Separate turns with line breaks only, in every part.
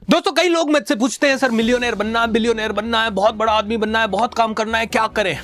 दोस्तों कई लोग मुझसे पूछते हैं सर मिलियनेयर बनना है, बिलियनेयर बनना है, बहुत बड़ा आदमी बनना है, बहुत काम करना है, क्या करें।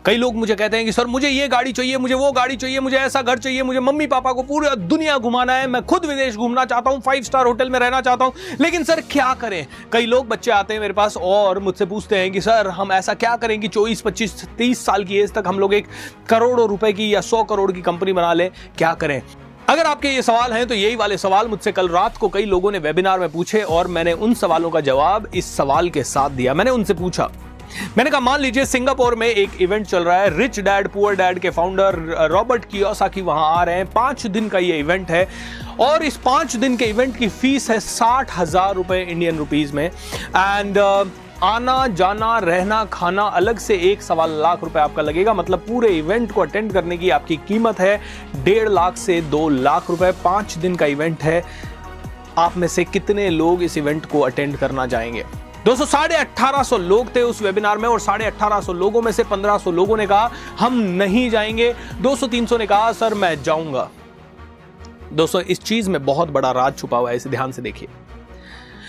कई लोग मुझे कहते हैं कि सर मुझे ये गाड़ी चाहिए, मुझे वो गाड़ी चाहिए, मुझे ऐसा घर चाहिए, मुझे मम्मी पापा को पूरी दुनिया घुमाना है, मैं खुद विदेश घूमना चाहता हूं, 5 स्टार होटल में रहना चाहता हूं, लेकिन सर क्या करें। कई लोग बच्चे आते हैं मेरे पास और मुझसे पूछते हैं कि सर हम ऐसा क्या करें कि 24, 25, 30 साल की एज तक हम लोग 1 करोड़ रुपए की या 100 करोड़ की कंपनी बना लें, क्या करें। अगर आपके ये सवाल हैं तो यही वाले सवाल मुझसे कल रात को कई लोगों ने वेबिनार में पूछे और मैंने उन सवालों का जवाब इस सवाल के साथ दिया। मैंने उनसे पूछा, मैंने कहा मान लीजिए सिंगापुर में एक इवेंट चल रहा है, रिच डैड पुअर डैड के फाउंडर रॉबर्ट कियोसाकी वहां आ रहे हैं, 5 दिन का ये इवेंट है और इस 5 दिन के इवेंट की फीस है 60,000 रुपए इंडियन रुपीज में एंड आना जाना रहना खाना अलग से 1.25 लाख रुपए आपका लगेगा। मतलब पूरे इवेंट को अटेंड करने की आपकी कीमत है 1.5 लाख से 2 लाख रुपए। 5 दिन का इवेंट है। आप में से कितने लोग इस इवेंट को अटेंड करना चाहेंगे? दोस्तों 1850 लोग थे उस वेबिनार में और 1850 लोगों में से 1500 लोगों ने कहा हम नहीं जाएंगे, 200-300 ने कहा सर मैं जाऊंगा। दोस्तों इस चीज में बहुत बड़ा राज छुपा हुआ है, इसे ध्यान से देखिए।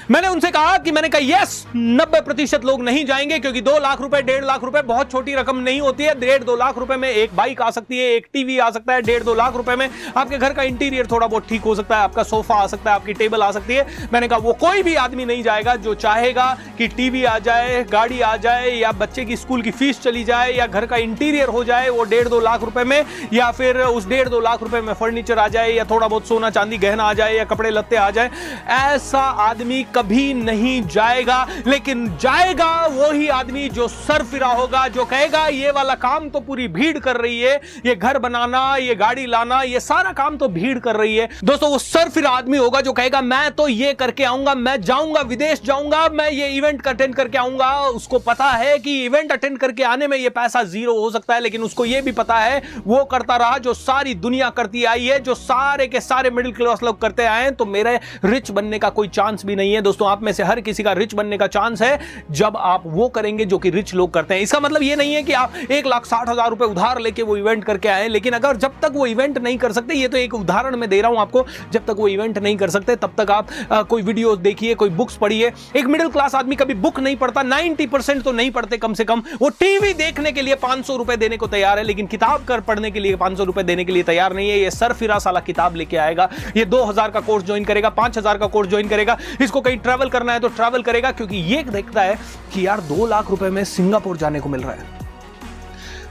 मैंने उनसे कहा कि मैंने कहा यस 90% लोग नहीं जाएंगे क्योंकि 2 लाख रुपए 1.5 लाख रुपए बहुत छोटी रकम नहीं होती है। 1.5-2 लाख रुपए में एक बाइक आ सकती है, एक टीवी आ सकता है। 1.5-2 लाख रुपए में आपके घर का इंटीरियर थोड़ा बहुत ठीक हो सकता है, आपका सोफा आ सकता है, आपकी टेबल आ सकती है। मैंने कहा वो कोई भी आदमी नहीं जाएगा जो चाहेगा कि टीवी आ जाए, गाड़ी आ जाए या बच्चे की स्कूल की फीस चली जाए या घर का इंटीरियर हो जाए वो 1.5-2 लाख रुपए में, या फिर उस 1.5-2 लाख रुपए में फर्नीचर आ जाए या थोड़ा बहुत सोना चांदी गहना आ जाए या कपड़े लत्ते आ जाए। ऐसा आदमी कभी नहीं जाएगा। लेकिन जाएगा वही आदमी जो सरफिरा होगा, जो कहेगा ये वाला काम तो पूरी भीड़ कर रही है, ये घर बनाना, ये गाड़ी लाना, ये सारा काम तो भीड़ कर रही है। दोस्तों वो सरफिरा आदमी होगा जो कहेगा मैं तो ये करके आऊंगा, मैं जाऊंगा विदेश जाऊंगा, मैं ये इवेंट अटेंड करके आऊंगा। उसको पता है कि इवेंट अटेंड करके आने में ये पैसा 0 हो सकता है, लेकिन उसको ये भी पता है वो करता रहा जो सारी दुनिया करती आई है, जो सारे के सारे मिडिल क्लास लोग करते आए हैं, तो मेरे रिच बनने का कोई चांस भी नहीं है। दोस्तों आप में से हर किसी का रिच बनने का चांस है जब आप वो करेंगे जो कि रिच लोग करते हैं। इसका मतलब ये नहीं है कि आप 1,60,000 रुपए उधार लेके वो इवेंट करके आए, लेकिन अगर जब तक वो इवेंट नहीं कर सकते, ये तो एक उदाहरण मैं दे रहा हूं आपको, जब तक वो इवेंट नहीं कर सकते तब तक आप कोई वीडियो देखिए, कोई बुक्स पढ़िए। एक मिडिल क्लास आदमी कभी बुक नहीं पढ़ता, 90% तो नहीं पढ़ते कम से कम। वो टीवी देखने के लिए 500 रुपए देने को तैयार है, लेकिन किताब कर पढ़ने के लिए 500 रुपए देने के लिए तैयार नहीं है। ये सरफिरा साला किताब लेके आएगा, ये 2000 का कोर्स ज्वाइन करेगा, 5000 का कोर्स ज्वाइन करेगा, इसको कहीं ट्रैवल करना है तो ट्रैवल करेगा, क्योंकि ये देखता है कि यार 2 लाख रुपए में सिंगापुर जाने को मिल रहा है,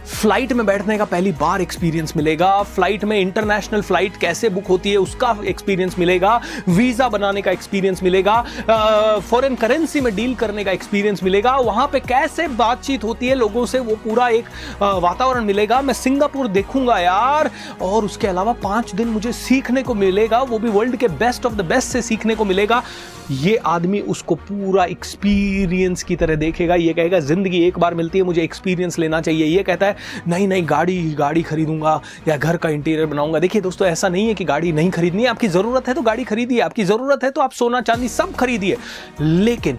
फ्लाइट में बैठने का पहली बार एक्सपीरियंस मिलेगा, फ्लाइट में इंटरनेशनल फ्लाइट कैसे बुक होती है उसका एक्सपीरियंस मिलेगा, वीजा बनाने का एक्सपीरियंस मिलेगा, फॉरेन करेंसी में डील करने का एक्सपीरियंस मिलेगा, वहां पे कैसे बातचीत होती है लोगों से वो पूरा एक वातावरण मिलेगा। मैं सिंगापुर देखूंगा यार, और उसके अलावा 5 दिन मुझे सीखने को मिलेगा, वो भी वर्ल्ड के बेस्ट ऑफ द बेस्ट से सीखने को मिलेगा। ये आदमी उसको पूरा एक्सपीरियंस की तरह देखेगा। ये कहेगा जिंदगी एक बार मिलती है, मुझे एक्सपीरियंस लेना चाहिए। ये कहता है नहीं नहीं गाड़ी खरीदूंगा या घर का इंटीरियर बनाऊंगा। देखिए दोस्तों ऐसा नहीं है कि गाड़ी नहीं खरीदनी है, आपकी जरूरत है तो गाड़ी खरीदिए, आपकी जरूरत है तो आप सोना चांदी सब खरीदिए, लेकिन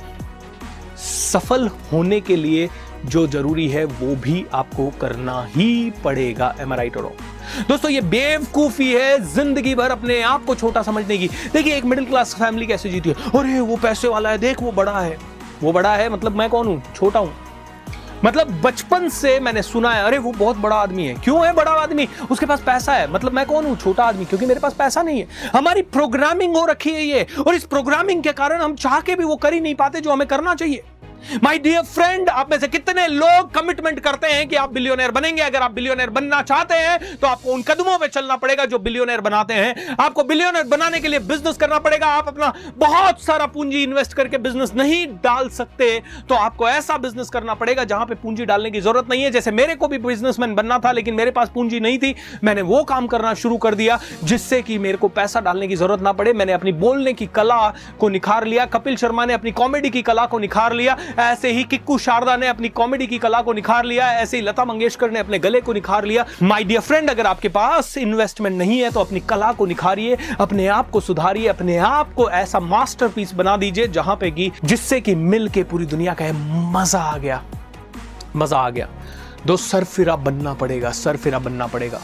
सफल होने के लिए जो जरूरी है वो भी आपको करना ही पड़ेगा। एम आई राइट और रॉन्ग? दोस्तों ये बेवकूफी है जिंदगी भर अपने आप को छोटा समझने की। देखिए एक मिडिल क्लास फैमिली कैसे जीती है, अरे वो पैसे वाला है, देख वो बड़ा है। वो बड़ा है मतलब मैं कौन हूं? छोटा हूं। मतलब बचपन से मैंने सुना है अरे वो बहुत बड़ा आदमी है। क्यों है बड़ा आदमी? उसके पास पैसा है। मतलब मैं कौन हूं? छोटा आदमी, क्योंकि मेरे पास पैसा नहीं है। हमारी प्रोग्रामिंग हो रखी है ये, और इस प्रोग्रामिंग के कारण हम चाह के भी वो कर ही नहीं पाते जो हमें करना चाहिए। माय डियर फ्रेंड, आप में से कितने लोग कमिटमेंट करते हैं कि आप बिलियनर बनेंगे? अगर आप बिलियनर बनना चाहते हैं तो आपको उन कदमों पे चलना पड़ेगा जो बिलियनर बनाते हैं। आपको बिलियनर बनाने के लिए बिजनेस करना पड़ेगा। आप अपना बहुत सारा पूंजी इन्वेस्ट करके बिजनेस नहीं डाल सकते, तो आपको ऐसा बिजनेस करना पड़ेगा जहां पे पूंजी डालने की जरूरत नहीं है। जैसे मेरे को भी बिजनेसमैन बनना था, लेकिन मेरे पास पूंजी नहीं थी। मैंने वो काम करना शुरू कर दिया जिससे कि मेरे को पैसा डालने की जरूरत ना पड़े। मैंने अपनी बोलने की कला को निखार लिया, कपिल शर्मा ने अपनी कॉमेडी की कला को निखार लिया, ऐसे ही किक्कू शारदा ने अपनी कॉमेडी की कला को निखार लिया, ऐसे ही लता मंगेशकर ने अपने गले को निखार लिया। माय डियर फ्रेंड, अगर आपके पास इन्वेस्टमेंट नहीं है तो अपनी कला को निखारिए, अपने आप को सुधारिए, अपने आप को ऐसा मास्टरपीस बना दीजिए जहां पे कि जिससे कि मिल के पूरी दुनिया कहे मजा आ गया, मजा आ गया। दो सरफिरा बनना पड़ेगा, सरफिरा बनना पड़ेगा।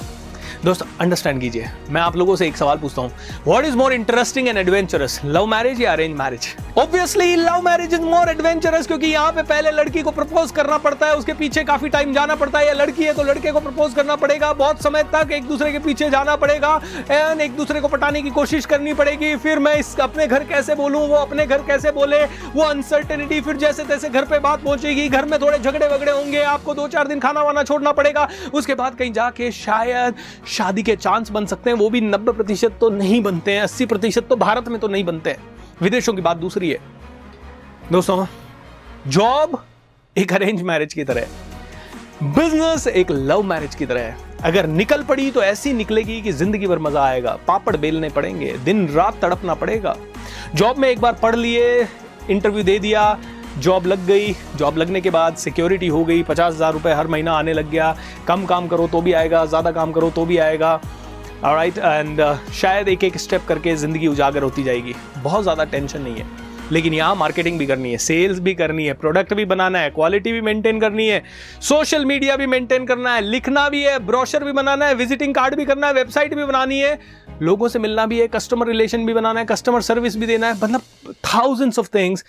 दोस्त अंडरस्टैंड कीजिए, मैं आप लोगों से एक सवाल पूछता हूं, what is more interesting and adventurous, love marriage या arrange marriage? Obviously love marriage is more adventurous, क्योंकि यहाँ पे पहले लड़की को प्रपोज करना पड़ता है, उसके पीछे काफी टाइम जाना पड़ता है, या लड़की है तो लड़के को प्रपोज करना पड़ेगा, बहुत समय तक एक दूसरे के पीछे जाना पड़ेगा एंड एक दूसरे को पटाने की कोशिश करनी पड़ेगी, फिर मैं अपने घर कैसे बोलूं, वो अपने घर कैसे बोले, वो अनसर्टेनिटी, फिर जैसे तैसे घर पे बात पहुंचेगी, घर में थोड़े झगड़े वगड़े होंगे, आपको 2-4 दिन खाना वाना छोड़ना पड़ेगा, उसके बाद कहीं जाके शायद शादी के चांस बन सकते हैं, वो भी 90% तो नहीं बनते हैं, 80% तो भारत में तो नहीं बनते हैं, विदेशों की बात दूसरी है। दोस्तों, जॉब एक अरेंज मैरिज की तरह है, बिजनेस एक लव मैरिज की तरह है। अगर निकल पड़ी तो ऐसी निकलेगी कि जिंदगी भर मजा आएगा, पापड़ बेलने पड़ेंगे, दिन रात तड़पना पड़ेगा। जॉब में एक बार पढ़ लिए, इंटरव्यू दे दिया, जॉब लग गई, जॉब लगने के बाद सिक्योरिटी हो गई, 50,000 रुपए हर महीना आने लग गया, कम काम करो तो भी आएगा, ज़्यादा काम करो तो भी आएगा, ऑलराइट, एंड शायद एक एक स्टेप करके ज़िंदगी उजागर होती जाएगी, बहुत ज़्यादा टेंशन नहीं है। लेकिन यहाँ मार्केटिंग भी करनी है, सेल्स भी करनी है, प्रोडक्ट भी बनाना है, क्वालिटी भी मेंटेन करनी है, सोशल मीडिया भी मेंटेन करना है, लिखना भी है, ब्रोशर भी बनाना है, विजिटिंग कार्ड भी करना है, वेबसाइट भी बनानी है, लोगों से मिलना भी है, कस्टमर रिलेशन भी बनाना है, कस्टमर सर्विस भी देना है, मतलब थाउजेंड्स ऑफ थिंग्स।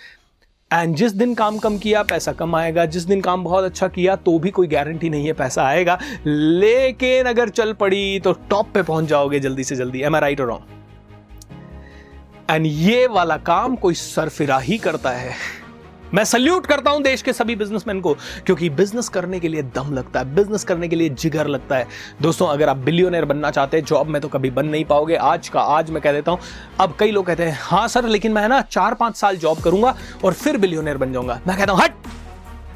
एंड जिस दिन काम कम किया पैसा कम आएगा, जिस दिन काम बहुत अच्छा किया तो भी कोई गारंटी नहीं है पैसा आएगा, लेकिन अगर चल पड़ी तो टॉप पे पहुंच जाओगे जल्दी से जल्दी। एम आई राइट और रॉन्ग? एंड ये वाला काम कोई सरफिरा ही करता है। मैं सल्यूट करता हूं देश के सभी बिजनेसमैन को, क्योंकि बिजनेस करने के लिए दम लगता है, बिजनेस करने के लिए जिगर लगता है। दोस्तों, अगर आप बिलियनर बनना चाहते हैं, जॉब में तो कभी बन नहीं पाओगे। आज का आज मैं कह देता हूं, अब कई लोग कहते हैं हाँ सर, लेकिन मैं ना 4-5 साल जॉब करूंगा और फिर बिलियनर बन जाऊंगा। मैं कहता हूं हट,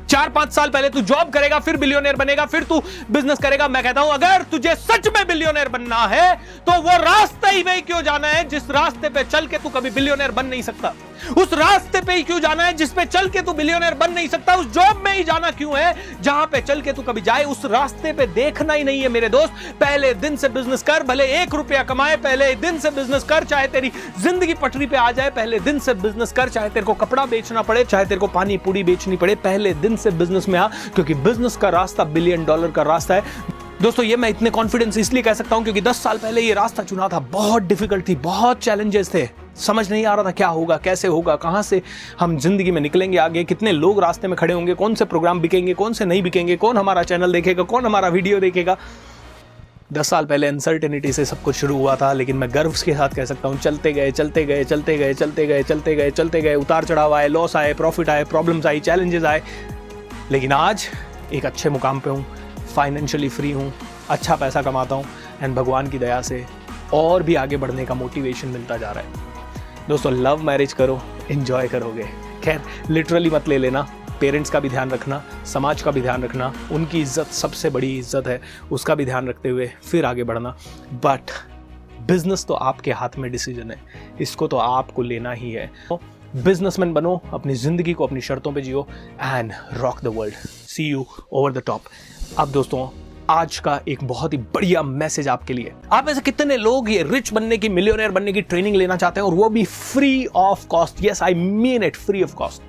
4-5 साल पहले तू जॉब करेगा, फिर बिलियनर बनेगा, फिर तू बिजनेस करेगा। मैं कहता हूं अगर तुझे सच में बिलियनर बनना है तो वो रास्ते ही में क्यों जाना है जिस रास्ते पे चल के तू कभी बिलियनर बन नहीं सकता? उस रास्ते पे ही क्यों जाना है जिस पे चल के तू बिलियनर बन नहीं सकता? उस जॉब में ही जाना क्यों है जहां पे चल के तू कभी जाए? उस रास्ते पे देखना ही नहीं है मेरे दोस्त। पहले दिन से बिजनेस कर, भले 1 रुपया कमाए, पहले दिन से बिजनेस कर, चाहे तेरी जिंदगी पटरी पे आ जाए, पहले दिन से बिजनेस कर, चाहे तेरे को कपड़ा बेचना पड़े, चाहे तेरे को पानी पूरी बेचनी पड़े, पहले दिन से बिजनेस में आ, क्योंकि बिजनेस का रास्ता $1 बिलियन का रास्ता है। दोस्तों, ये मैं इतने कॉन्फिडेंस इसलिए कह सकता हूं क्योंकि 10 साल पहले ये रास्ता चुना था, बहुत डिफिकल्ट थी, बहुत चैलेंजेस थे, समझ नहीं आ रहा था क्या होगा, कैसे होगा, कहां से हम जिंदगी में निकलेंगे आगे, कितने लोग रास्ते में खड़े होंगे, कौन से प्रोग्राम बिकेंगे, कौन से नहीं बिकेंगे, कौन हमारा चैनल देखेगा, कौन हमारा वीडियो देखेगा। 10 साल पहले अनसर्टेनिटी से सब कुछ शुरू हुआ था, लेकिन मैं गर्व के साथ कह सकता हूँ चलते गए चलते गए चलते गए चलते गए चलते गए चलते गए, उतार चढ़ाव आए, लॉस आए, प्रॉफिट आए, प्रॉब्लम्स आई, चैलेंजेस आए, लेकिन आज एक अच्छे मुकाम पे हूँ, फाइनेंशियली फ्री हूँ, अच्छा पैसा कमाता हूँ, एंड भगवान की दया से और भी आगे बढ़ने का मोटिवेशन मिलता जा रहा है। दोस्तों, लव मैरिज करो, एंजॉय करोगे। खैर, लिटरली मत ले लेना, पेरेंट्स का भी ध्यान रखना, समाज का भी ध्यान रखना, उनकी इज्जत सबसे बड़ी इज्जत है, उसका भी ध्यान रखते हुए फिर आगे बढ़ना। बट बिजनेस तो आपके हाथ में डिसीजन है, इसको तो आपको लेना ही है। बिजनेसमैन बनो, अपनी जिंदगी को अपनी शर्तों पे जियो and rock the world. See you over the top. अब दोस्तों, आज का एक बहुत ही बढ़िया मैसेज आपके लिए। आप ऐसे कितने लोग ये रिच बनने की, मिलियनेयर बनने की ट्रेनिंग लेना चाहते हैं, और वो भी free of cost? Yes, I mean it, free of cost.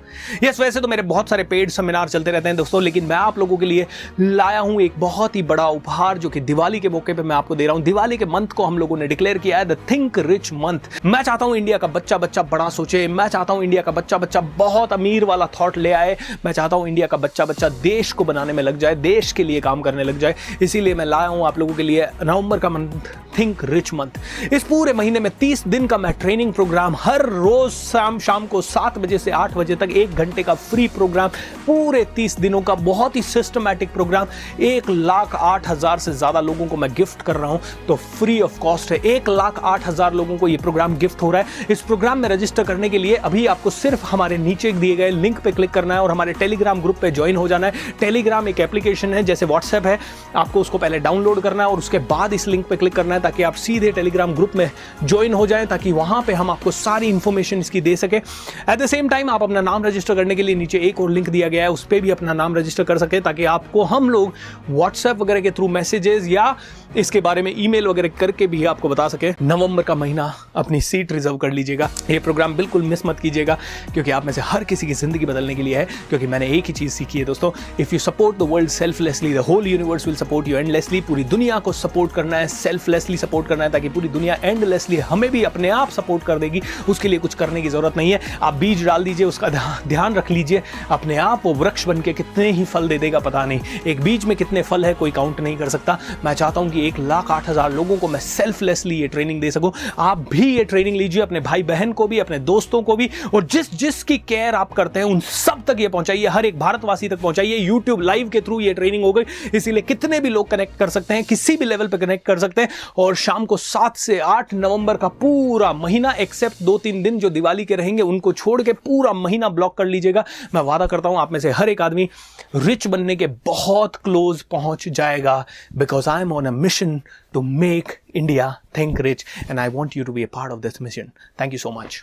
Yes, वैसे तो मेरे बहुत सारे पेड सेमिनार चलते रहते हैं दोस्तों, लेकिन मैं आप लोगों के लिए लाया हूं एक बहुत ही बड़ा उपहार, जो कि दिवाली के मौके पे मैं आपको दे रहा हूं। दिवाली के मंथ को हम लोगों ने डिक्लेयर किया है द थिंक रिच मंथ। मैं चाहता हूं इंडिया का बच्चा बच्चा बड़ा सोचे, मैं चाहता हूं इंडिया का बच्चा बच्चा बहुत अमीर वाला थॉट ले आए, मैं चाहता हूं इंडिया का बच्चा बच्चा देश को बनाने में लग जाए, देश के लिए काम करने लग जाए। इसीलिए मैं लाया हूं आप लोगों के लिए नवंबर का मंथ, थिंक रिच मंथ। इस पूरे महीने में 30 दिन का मैं ट्रेनिंग प्रोग्राम, हर रोज शाम को 7 बजे से 8 बजे तक 1 घंटे का फ्री प्रोग्राम, पूरे 30 दिनों का बहुत ही सिस्टमैटिक प्रोग्राम। 1,08,000 से ज्यादा लोगों को मैं गिफ्ट कर रहा हूं, तो फ्री ऑफ कॉस्ट है। 1,08,000 लोगों को यह प्रोग्राम गिफ्ट हो रहा है। इस प्रोग्राम में रजिस्टर करने के लिए अभी आपको सिर्फ हमारे नीचे दिए गए लिंक पे क्लिक करना है और हमारे टेलीग्राम ग्रुप पे ज्वाइन हो जाना है। टेलीग्राम एक एप्लीकेशन है, जैसे व्हाट्सएप है, आपको उसको पहले डाउनलोड करना है और उसके बाद इस लिंक पे क्लिक करना है, ताकि आप सीधे टेलीग्राम ग्रुप में ज्वाइन हो जाएं, ताकि वहां पे हम आपको सारी इंफॉर्मेशन इसकी दे सके। एट द सेम टाइम आप अपना नाम रजिस्टर करने के लिए नीचे एक और लिंक दिया गया है, उस पर भी अपना नाम रजिस्टर कर सके, ताकि आपको हम लोग व्हाट्सएप वगैरह के थ्रू मैसेजेस या इसके बारे में ईमेल वगैरह करके भी आपको बता सके। नवंबर का महीना अपनी सीट रिजर्व कर लीजिएगा। ये प्रोग्राम बिल्कुल मिस मत कीजिएगा, क्योंकि आप में से हर किसी की जिंदगी बदलने के लिए है। क्योंकि मैंने एक ही चीज सीखी है दोस्तों, if you support the world selflessly, the whole universe will support you endlessly. पूरी दुनिया को सपोर्ट करना है, सेल्फलेसली सपोर्ट करना है, ताकि पूरी दुनिया एंडलेसली हमें भी अपने आप सपोर्ट कर देगी। उसके लिए कुछ करने की जरूरत नहीं है, आप बीज डाल दीजिए, उसका ध्यान रख लीजिए, अपने आप वो वृक्ष बन के कितने ही फल दे देगा पता नहीं। एक बीज में कितने फल है कोई काउंट नहीं कर सकता। मैं चाहता हूं कि 1,08,000 लोगों को मैं सेल्फलेसली ये ट्रेनिंग दे सकूं। आप भी ये ट्रेनिंग लीजिए, अपने भाई बहन को भी, अपने दोस्तों को भी, और जिसकी केयर आप करते हैं उन सब तक ये पहुंचाइए, हर एक भारतवासी तक पहुंचाइए। YouTube लाइव के थ्रू ये ट्रेनिंग हो गई, इसीलिए कितने भी लोग कनेक्ट कर सकते हैं, किसी भी लेवल पे कनेक्ट कर सकते हैं। और शाम को 7 से 8 नवंबर का पूरा महीना, एक्सेप्ट 2-3 दिन जो दिवाली के रहेंगे, उनको छोड़ के पूरा महीना ब्लॉक कर लीजिएगा। मैं वादा करता हूं आप में से हर एक आदमी रिच बनने के बहुत क्लोज पहुंच जाएगा, because I am on a mission to make India think rich, and I want you to be a part of this mission. Thank you so much.